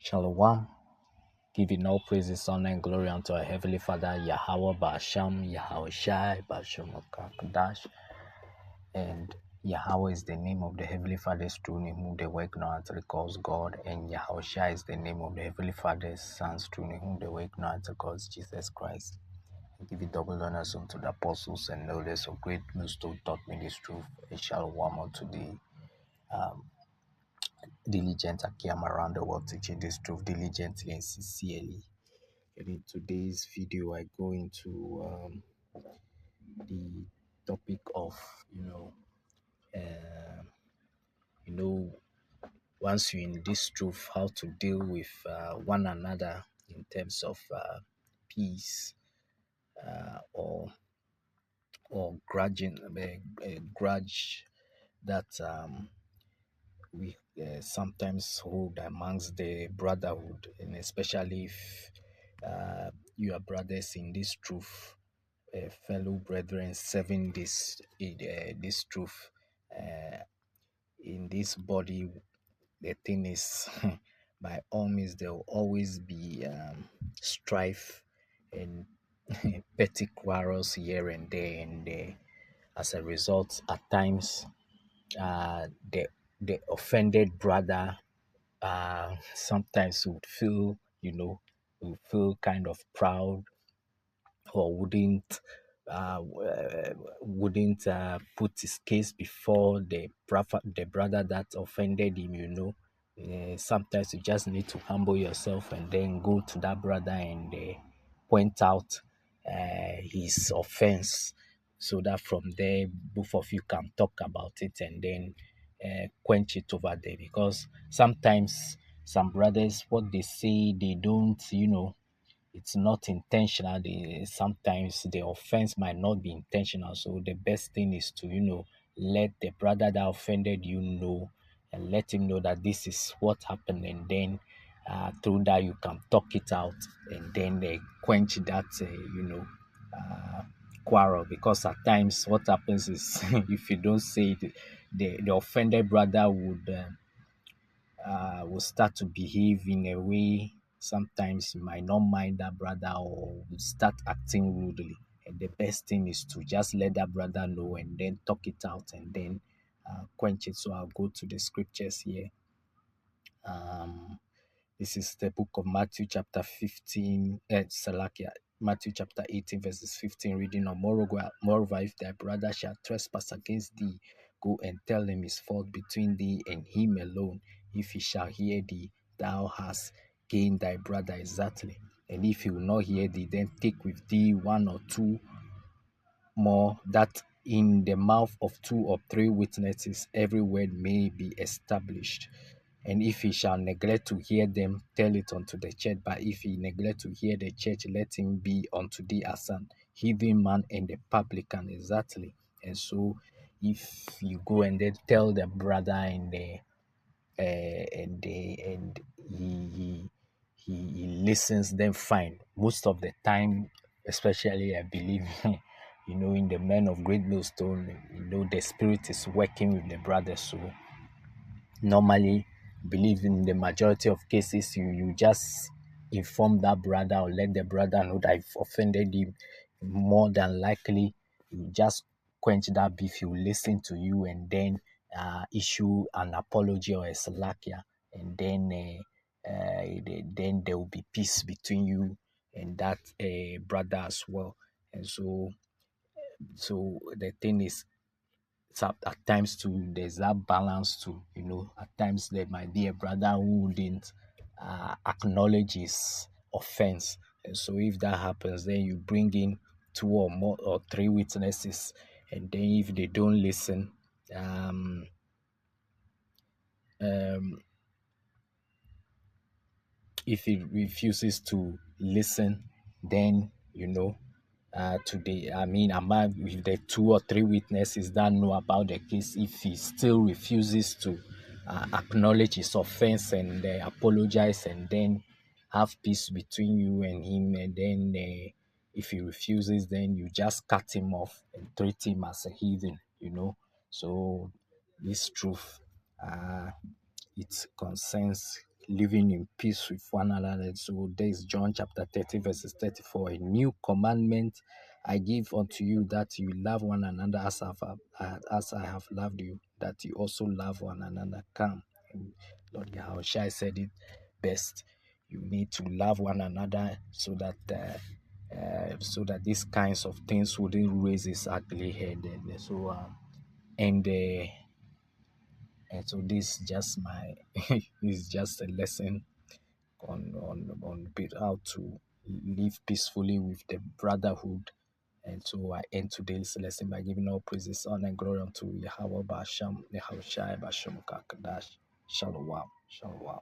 Shalom. Giving all praises, honor, and glory unto our Heavenly Father, Yahweh Basham, Yahweh Shai, Basham Kadash. And Yahweh is the name of the Heavenly Father's true name, whom the work now calls God. And Yahweh Shai is the name of the Heavenly Father's Son's true name, whom the work now calls Jesus Christ. I give it double honors unto the apostles and elders of great millstone taught me this truth. And shalom unto the diligent Akiam around the world teaching this truth diligently and sincerely. And in today's video, I go into the topic of uh, you know, once you're in this truth, how to deal with one another in terms of peace or grudging, a grudge that we sometimes hold amongst the brotherhood, and especially if you are brothers in this truth, fellow brethren serving this truth in this body. The thing is, by all means, there will always be strife and petty quarrels here and there, and as a result, at times, the offended brother sometimes would feel kind of proud, or wouldn't put his case before the brother that offended him. Sometimes you just need to humble yourself and then go to that brother and point out his offense, so that from there both of you can talk about it and then quench it over there. Because sometimes some brothers, what they say, they don't, it's not intentional. Sometimes the offense might not be intentional. So the best thing is to, let the brother that offended you know, and let him know that this is what happened. And then through that, you can talk it out and then quench that, uh, quarrel. Because at times, what happens is if you don't say it, the offended brother will start to behave in a way. Sometimes you might not mind that brother, or will start acting rudely. And the best thing is to just let that brother know and then talk it out and then quench it. So I'll go to the scriptures here. This is the book of Matthew chapter 15, Salakia, Matthew chapter 18, verses 15, reading on. Moreover, if thy brother shall trespass against thee, go and tell him his fault between thee and him alone. If he shall hear thee, thou hast gained thy brother exactly. And if he will not hear thee, then take with thee one or two more, that in the mouth of two or three witnesses every word may be established. And if he shall neglect to hear them, tell it unto the church. But if he neglect to hear the church, let him be unto thee as an heathen man and a publican. Exactly. And so if you go and then tell the brother and he listens, then fine. Most of the time, especially I believe, in the men of great millstone, the spirit is working with the brother. So normally, believe in the majority of cases, you just inform that brother or let the brother know that I've offended him. More than likely, you just quench that beef. He will listen to you and then issue an apology or a salakia, and then there will be peace between you and that brother as well. And so the thing is, at times too, there's that balance too. At times there might be a brother who wouldn't acknowledge his offense, and so if that happens, then you bring in two or more or three witnesses, and then if they don't listen, um, um, if he refuses to listen, then today, I mean, with the two or three witnesses that know about the case, if he still refuses to acknowledge his offense and apologize and then have peace between you and him, and then if he refuses, then you just cut him off and treat him as a heathen. So this truth, uh, it concerns living in peace with one another. And so there is John chapter 30, verses 34. A new commandment I give unto you, that you love one another as I have loved you, that you also love one another. Come. Lord Yahushua said it best. You need to love one another so that these kinds of things wouldn't raise its ugly head. And so this is just my this is just a lesson on how to live peacefully with the brotherhood. And so I end today's lesson by giving all praises, honor, and glory unto Yahweh Basham, Yahushua Basham Kakadash. Shalom. Shalom.